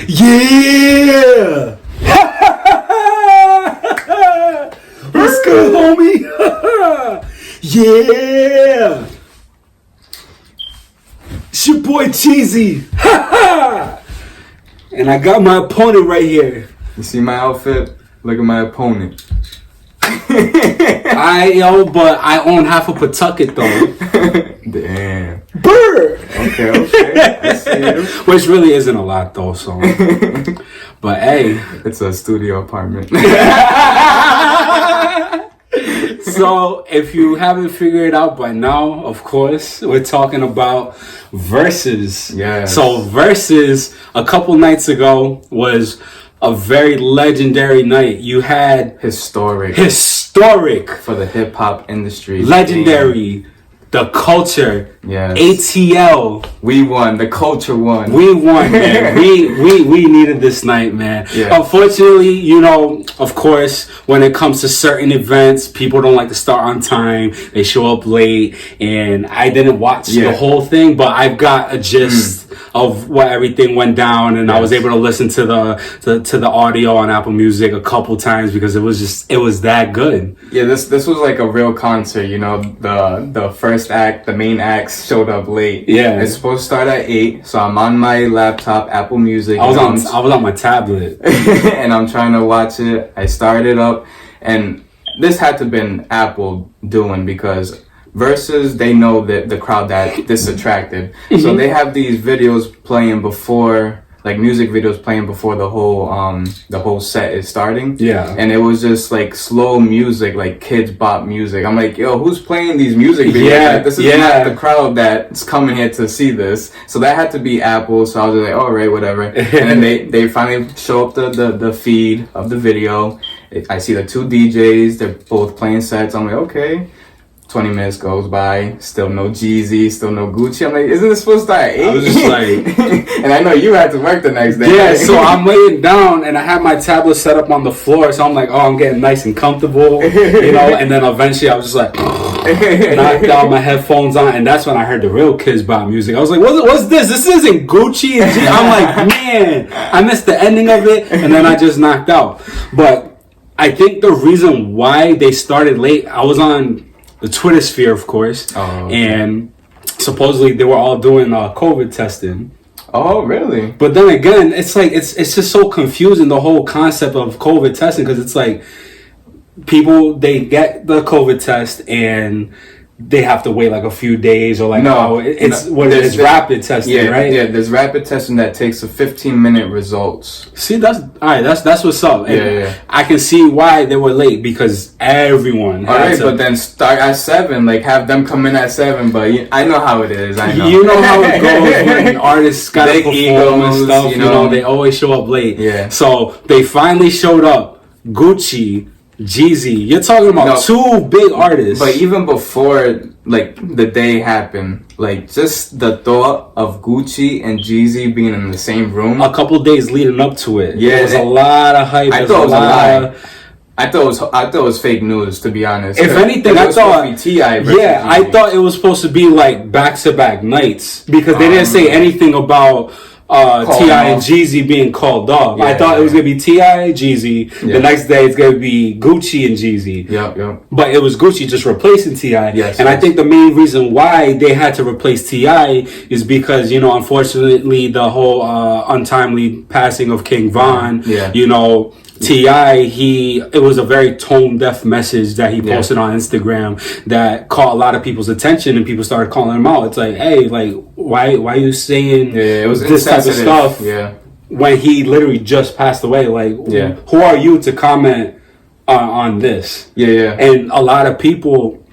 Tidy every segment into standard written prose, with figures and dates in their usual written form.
Yeah! What's good, homie? Yeah! It's your boy Jeezy. And I got my opponent right here. You see my outfit? Look at my opponent. But I own half of Pawtucket though. Damn. Brr! Okay. I see you. Which really isn't a lot though, so. But hey. It's a studio apartment. So, if you haven't figured it out by now, of course, we're talking about Verzuz. Yeah. So, Verzuz, a couple nights ago, was a very legendary night. You had... Historic. For the hip-hop industry. Legendary. The culture. Yes. ATL. We won. The culture won. We won, man. we needed this night, man. Yeah. Unfortunately, you know, of course, when it comes to certain events, people don't like to start on time. They show up late, and I didn't watch the whole thing, but I've got a gist of what everything went down, and I was able to listen to the audio on Apple Music a couple times because it was that good. Yeah, this was like a real concert. You know, the first act, the main acts showed up late. Yeah, it's supposed to start at 8, so I'm on my laptop, Apple Music. I was on my tablet, and I'm trying to watch it. I started up, and this had to have been Apple doing because Verzuz, they know that the crowd that this attracted. So they have these videos playing before, like music videos playing before the whole set is starting. Yeah. And it was just like slow music, like kids bop music. I'm like, yo, who's playing these music videos? Yeah. Like, this is not the crowd that's coming here to see this. So that had to be Apple. So I was like, all right, whatever. And then they finally show up the feed of the video. I see the two DJs. They're both playing sets. I'm like, okay. 20 minutes goes by, still no Jeezy, still no Gucci. I'm like, isn't this supposed to start at 8? I was just like... And I know you had to work the next day. Yeah, so I'm laying down, and I had my tablet set up on the floor, so I'm like, oh, I'm getting nice and comfortable, you know, and then eventually I was just like, knocked out my headphones on, and that's when I heard the real Kids Bop music. I was like, what's this? This isn't Gucci and G. I'm like, man, I missed the ending of it, and then I just knocked out. But I think the reason why they started late, I was on the Twitter sphere, of course, and supposedly they were all doing COVID testing. Oh, really? But then again, it's like it's just so confusing, the whole concept of COVID testing, because it's like people, they get the COVID test and they have to wait like a few days, or like it's rapid testing, right? Yeah, there's rapid testing that takes a 15-minute results. See, that's all right. That's what's up. Yeah. I can see why they were late, because everyone. All right, but then start at 7, like have them come in at 7. But I know how it is. I know. You know how it goes when artists gotta perform egos, and stuff. You know, they always show up late. Yeah. So they finally showed up. Gucci, Jeezy. You're talking about two big artists. But even before, like, the day happened, like, just the thought of Gucci and Jeezy being in the same room. A couple days leading up to it. Yeah. There was a lot of hype. I thought it was a lie. I thought it was fake news, to be honest. If anything, I thought T.I. I thought it was supposed to be like back-to-back nights, because they didn't say anything about T.I. and Jeezy being called off. I thought it was going to be T.I. and Jeezy. The next day it's going to be Gucci and Jeezy. Yep. But it was Gucci just replacing T.I. I think the main reason why they had to replace T.I. is because, you know, unfortunately, the whole untimely passing of King Von, you know, T.I., it was a very tone-deaf message that he posted on Instagram that caught a lot of people's attention, and people started calling him out. It's like, hey, like, why are you saying it was this type of stuff when he literally just passed away? Like, who are you to comment on this? And a lot of people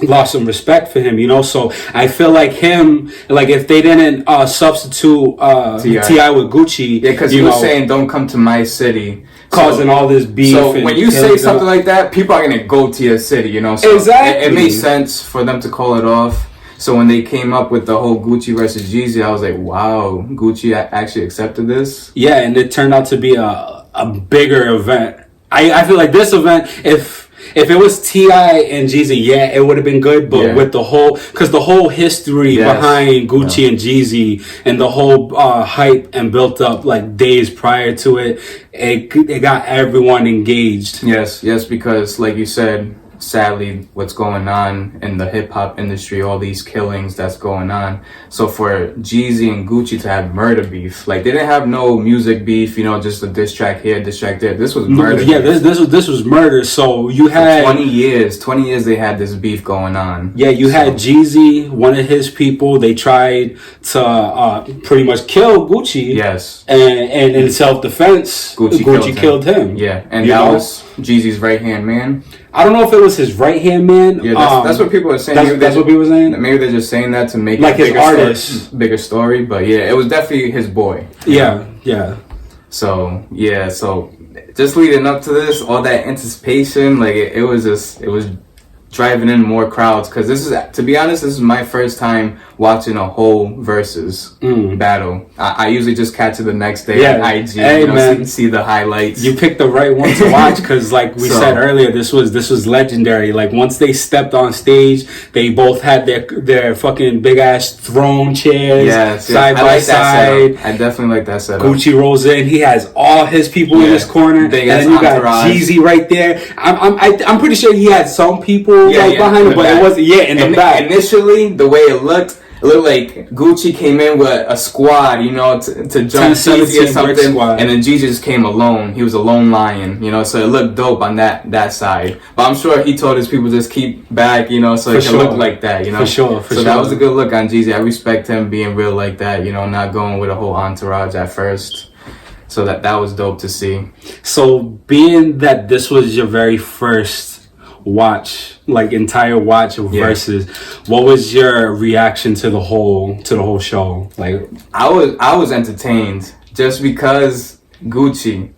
lost some respect for him, you know. So I feel like him, like, if they didn't substitute T.I. with Gucci, because he was saying, don't come to my city, causing all this beef. So when you say something like that, people are gonna go to your city, you know. So it made sense for them to call it off. So when they came up with the whole Gucci versus Jeezy, I was like, wow, Gucci actually accepted this. Yeah, and it turned out to be a bigger event. I feel like this event, if If it was T.I. and Jeezy, yeah, it would have been good. But with the whole history behind Gucci and Jeezy and the whole hype and built up like days prior to it, it got everyone engaged. Yes, because like you said, sadly, what's going on in the hip hop industry, all these killings that's going on. So for Jeezy and Gucci to have murder beef, like they didn't have no music beef, you know, just a diss track here, diss track there. This was murder. Yeah, this was murder. So you had for 20 years they had this beef going on. Yeah, you had Jeezy, one of his people. They tried to pretty much kill Gucci. Yes, and in self defense, Gucci killed him. Yeah, and that was Jeezy's right hand man. I don't know if it was his right hand man. Yeah, that's what people are saying. That's what people were saying. Maybe they're just saying that to make like his artist bigger story. But yeah, it was definitely his boy. Yeah. So just leading up to this, all that anticipation, like it was driving in more crowds, because this is, to be honest, this is my first time watching a whole Verzuz battle. I usually just catch it the next day on IG, man. See the highlights. You picked the right one to watch, because like we said earlier, this was legendary. Like once they stepped on stage, they both had their fucking big ass throne chairs side by side. I definitely like that setup. Gucci rolls in, he has all his people in his corner, big and then you got Jeezy right there. I'm pretty sure he had some people behind him, but it wasn't in the back. Initially, the way it looked like Gucci came in with a squad, you know, to jump Jeezy or something, and then Jeezy just came alone. He was a lone lion, you know, so it looked dope on that side. But I'm sure he told his people just keep back, you know, so it can look like that, you know. For sure. So that was a good look on Jeezy. I respect him being real like that, you know, not going with a whole entourage at first. So that was dope to see. So being that this was your very first entire watch of Verzuz, what was your reaction to the whole show? Like, I was entertained just because Gucci,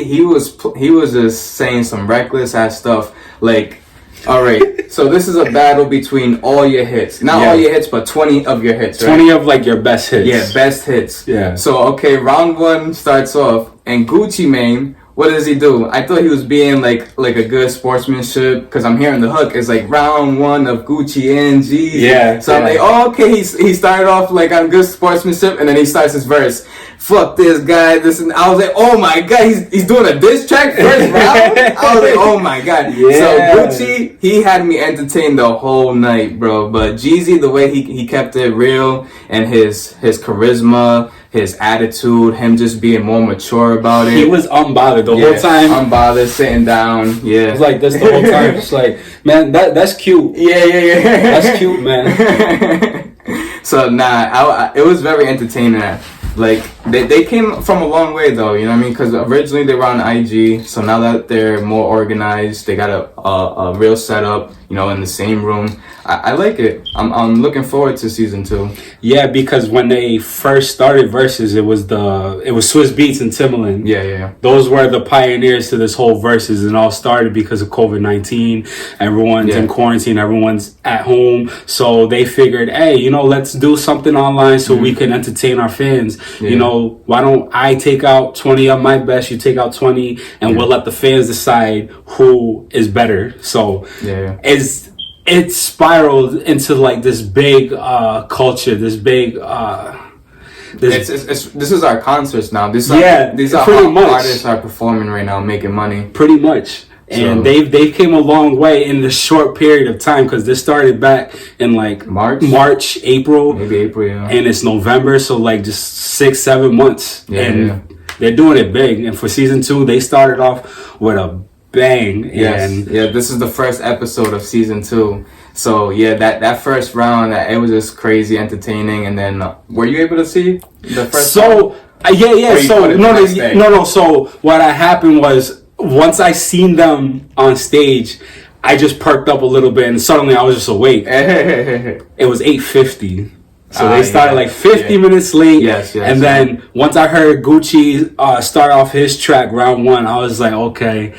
he was just saying some reckless ass stuff. Like, all right, so this is a battle between all your hits, not all your hits, but 20 of your hits, right? 20 of like your best hits. Yeah, best hits. Yeah. So okay, round one starts off, and Gucci Mane, what does he do? I thought he was being like a good sportsmanship, because I'm hearing the hook is like round one of Gucci and Jeezy. Yeah. So I'm like, oh, okay, he started off like on good sportsmanship, and then he starts his verse. Fuck this guy, this, and I was like, oh my god, he's doing a diss track first round? I was like, oh my god. Yeah. So Gucci, he had me entertained the whole night, bro. But Jeezy, the way he kept it real, and his charisma, his attitude, him just being more mature about it. He was unbothered the whole time. Unbothered, sitting down. Yeah. It was like this the whole time. Just like, man, that's cute. Yeah. That's cute, man. So it was very entertaining. Like they came from a long way though, you know what I mean? Because originally they were on IG, so now that they're more organized, they got a real setup, you know, in the same room. I like it. I'm looking forward to season 2. Yeah, because when they first started Verzuz, it was Swizz Beatz and Timbaland. Yeah. Those were the pioneers to this whole Verzuz, and it all started because of COVID-19. Everyone's in quarantine, everyone's at home, so they figured, hey, you know, let's do something online so we can entertain our fans. Yeah. You know, why don't I take out 20 of my best, you take out 20, and we'll let the fans decide who is better. So it spiraled into like this big culture, this big this is our concerts now. These are how artists are performing right now, making money. Pretty much. And they came a long way in this short period of time, because this started back in like March, April. Maybe April, yeah. And it's November, so like just 6-7 months. They're doing it big. And for season 2, they started off with a bang. Yes. This is the first episode of season 2. So yeah, that first round, it was just crazy entertaining. And then were you able to see the first? So no. So what happened was, once I seen them on stage, I just perked up a little bit, and suddenly I was just awake. It was 8:50. So they started like 50 minutes late. Yes. And then once I heard Gucci start off his track, round 1, I was like, okay,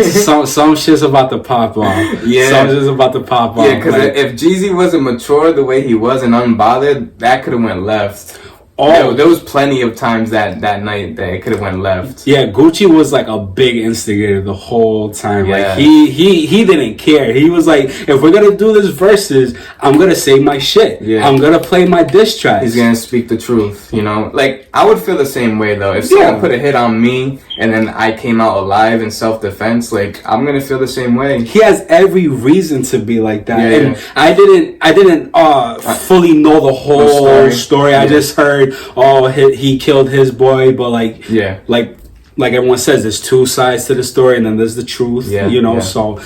some shit's about to pop off. Yeah. Some shit's about to pop off. Yeah, because if Jeezy wasn't mature the way he was and unbothered, that could have went left. Oh, there was plenty of times that night that it could have went left. Yeah, Gucci was like a big instigator the whole time. Yeah. Like he didn't care. He was like, if we're gonna do this versus, I'm gonna say my shit. Yeah. I'm gonna play my diss tracks. He's gonna speak the truth, you know? Like, I would feel the same way though. If someone put a hit on me and then I came out alive in self-defense, like, I'm gonna feel the same way. He has every reason to be like that. Yeah, and I didn't fully know the whole story. I just heard, he killed his boy, but like everyone says, there's two sides to the story, and then there's the truth. So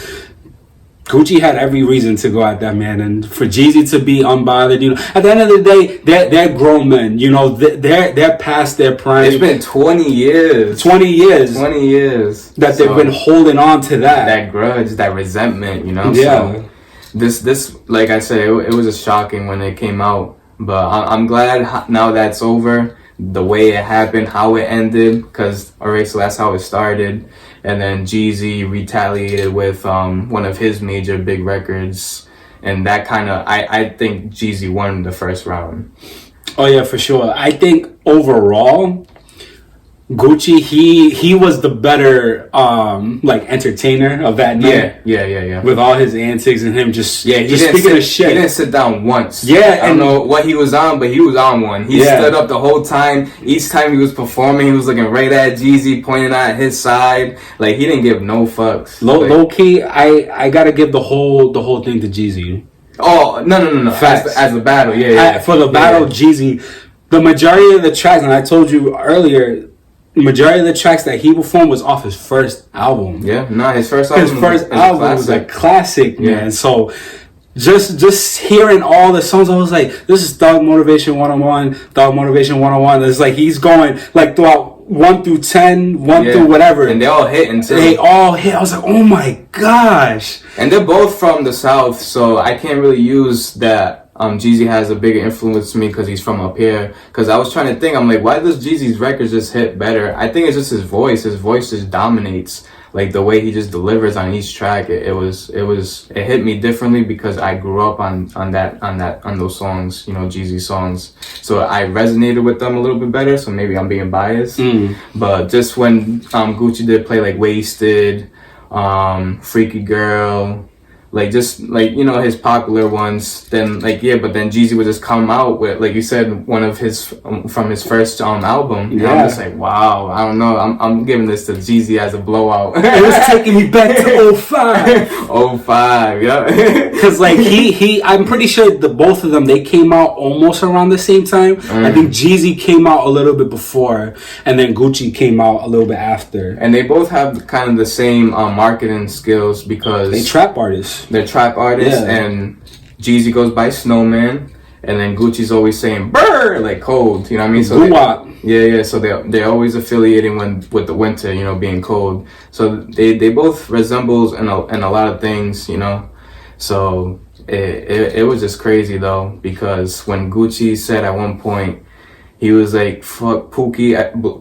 Gucci had every reason to go at that man, and for Jeezy to be unbothered. At the end of the day, they're grown men. They're past their prime. It's been 20 years. 20 years that they've been holding on to that grudge, that resentment. Yeah. So this, like I said, it was just shocking when it came out. But I'm glad now that's over, the way it happened, how it ended, because, alright, so that's how it started. And then Jeezy retaliated with one of his major big records. And that kind of, I think Jeezy won the first round. Oh, yeah, for sure. I think overall, Gucci, he was the better entertainer of that night. Yeah. With all his antics and him just speaking of shit. He didn't sit down once. Yeah, I don't know what he was on, but he was on one. He stood up the whole time. Each time he was performing, he was looking right at Jeezy, pointing at his side. Like, he didn't give no fucks. Low key, I gotta give the whole thing to Jeezy. Oh no! As a battle, For the battle, Jeezy, the majority of the tracks, and I told you earlier, majority of the tracks that he performed was off his first album. Yeah, his first album. Was a classic, man. So just hearing all the songs, I was like, this is Thug Motivation 101, Thug Motivation 101. It's like he's going like throughout 1 through 10, through whatever. And they all hit until they all hit. I was like, oh my gosh. And they're both from the South, so I can't really use that. Jeezy has a bigger influence to me because he's from up here. Because I was trying to think, I'm like, why does Jeezy's records just hit better? I think it's just his voice. His voice just dominates. Like, the way he just delivers on each track, it hit me differently because I grew up on those songs, Jeezy songs. So I resonated with them a little bit better. So maybe I'm being biased. But just when Gucci did play like Wasted, Freaky Girl, like just like his popular ones, then but then Jeezy would just come out with, like you said, one of his from his first album. And I'm just like, wow, I don't know, I'm giving this to Jeezy as a blowout. It was taking me back to 05. 05, yeah. Because like I'm pretty sure the both of them, they came out almost around the same time. I think Jeezy came out a little bit before, and then Gucci came out a little bit after. And they both have kind of the same marketing skills because they trap artists. They're trap artists, and Jeezy goes by Snowman, and then Gucci's always saying "brr" like cold. You know what I mean? So So they're always affiliating with the winter, being cold. So they both resembles in a lot of things, So it was just crazy though, because when Gucci said at one point, he was like, fuck Pookie.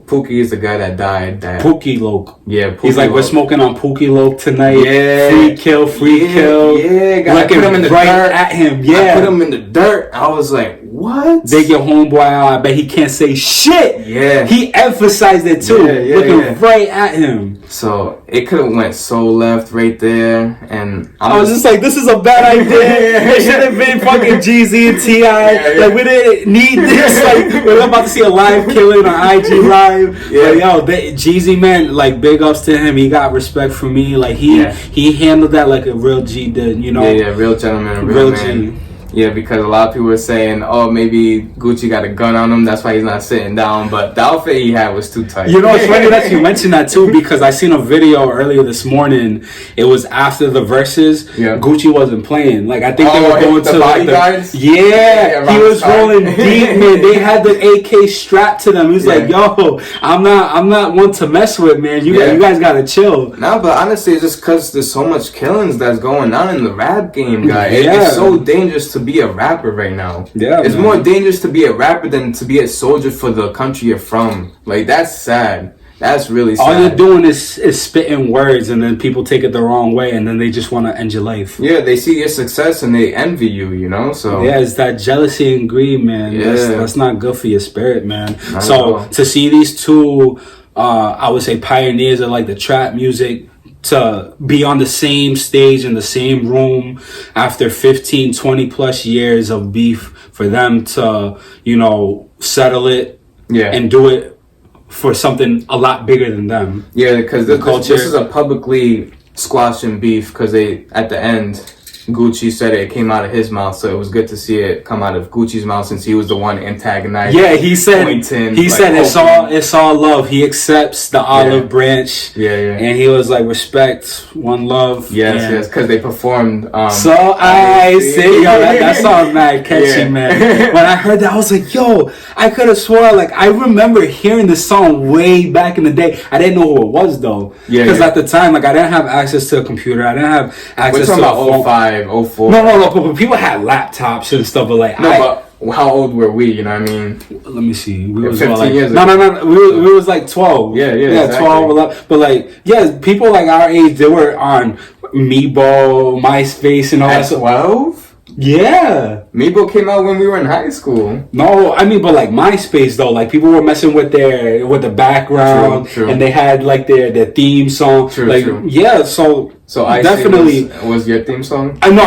Pookie is the guy that died. Pookie Loke. Yeah, Pookie. He's like, we're smoking on Pookie Loke tonight. Yeah. Free kill. Yeah, I put him in the dirt. At him. Yeah. I put him in the dirt. I was like, what? They get homeboy out. I bet he can't say shit. Yeah. He emphasized it too. Looking right at him. So it could have went so left right there. And I was just like, this is a bad idea. It should have been fucking Jeezy and T.I. Like, we didn't need this. Like, we're about to see a live killing on IG Live. Yeah. But Jeezy, man, like, big ups to him. He got respect from me. Like, he handled that like a real G did, Yeah, real gentleman, real man. G. Yeah, because a lot of people were saying, oh, maybe Gucci got a gun on him, that's why he's not sitting down. But the outfit he had was too tight. It's funny that you mentioned that too, because I seen a video earlier this morning. It was after the verses. Yeah. Gucci wasn't playing. Like, I think they were going to bodyguards. He was rolling deep, man. They had the AK strapped to them. He was like, yo, I'm not one to mess with, man. You guys gotta chill. No, but honestly, it's just because there's so much killings that's going on in the rap game, guys. It's so dangerous to be a rapper right now. It's more dangerous to be a rapper than to be a soldier for the country you're from. Like, that's sad. That's really sad. All you're doing is spitting words, and then people take it the wrong way, and then they just want to end your life. Yeah, they see your success and they envy you, you know? So yeah, it's that jealousy and greed, man. Yeah. That's not good for your spirit, man. Not So at all. to see these two, I would say pioneers of like the trap music, to be on the same stage in the same room after 15, 20 plus years of beef, for them to, you know, settle it and do it for something a lot bigger than them. Yeah, because this is a publicly squashing beef, because they, at the end, Gucci said it came out of his mouth, so it was good to see it come out of Gucci's mouth, since he was the one antagonizing. Yeah, he said it's all love. He accepts the olive branch. Yeah. And he was like, respect, one love. Yes, because they performed. So I say, yo, that song mad catchy, man. When I heard that, I was like, yo, I could have swore, like, I remember hearing this song way back in the day. I didn't know who it was though, because at the time, like, I didn't have access to a computer. I didn't have access to a phone. 05, 04. No, but people had laptops and stuff, but like, but how old were we? You know what I mean? Let me see. We was 15 like, years no. ago. We was like 12. Yeah, exactly. 12, 11. But like, yeah, people like our age, they were on Meebo, MySpace, and all that. At 12? Yeah. Meebo came out when we were in high school. No, I mean, but like MySpace though, like people were messing with the background, True. and they had like their theme song. True. Yeah, so I definitely was your theme song. I know.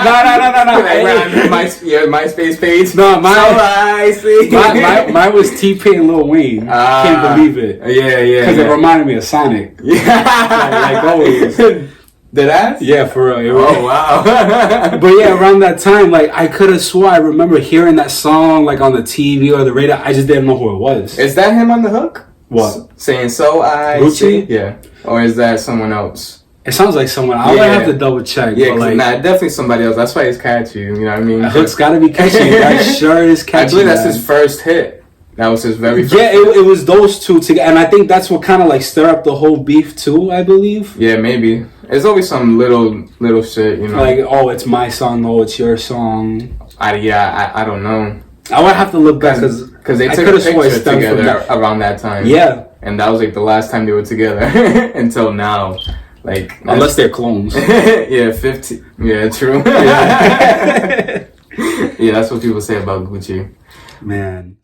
No. MySpace page. No, mine was T-Pain and Lil Wayne. Can't believe it. Yeah. Because it reminded me of Sonic. like always. Did I? Yeah, for real. Oh wow. But yeah, around that time, like I could have swore I remember hearing that song like on the TV or the radio. I just didn't know who it was. Is that him on the hook? What? Saying so I Gucci? see? Yeah. Or is that someone else? It sounds like someone. I would have to double check. Yeah, but like, definitely somebody else. That's why it's catchy. You know what I mean? The hook's gotta be catchy. That sure is catchy. I believe that's his first hit. That was his very first hit. It was those two together, and I think that's what kind of like stirred up the whole beef too. I believe. Yeah, maybe. There's always some little shit, you know. Like, oh, it's my song. Oh, it's your song. I don't know. I would have to look back because they took a picture together around that time. Yeah, and that was like the last time they were together until now. Like, unless they're clones. Yeah, 15. Yeah, true. Yeah, that's what people say about Gucci. Man.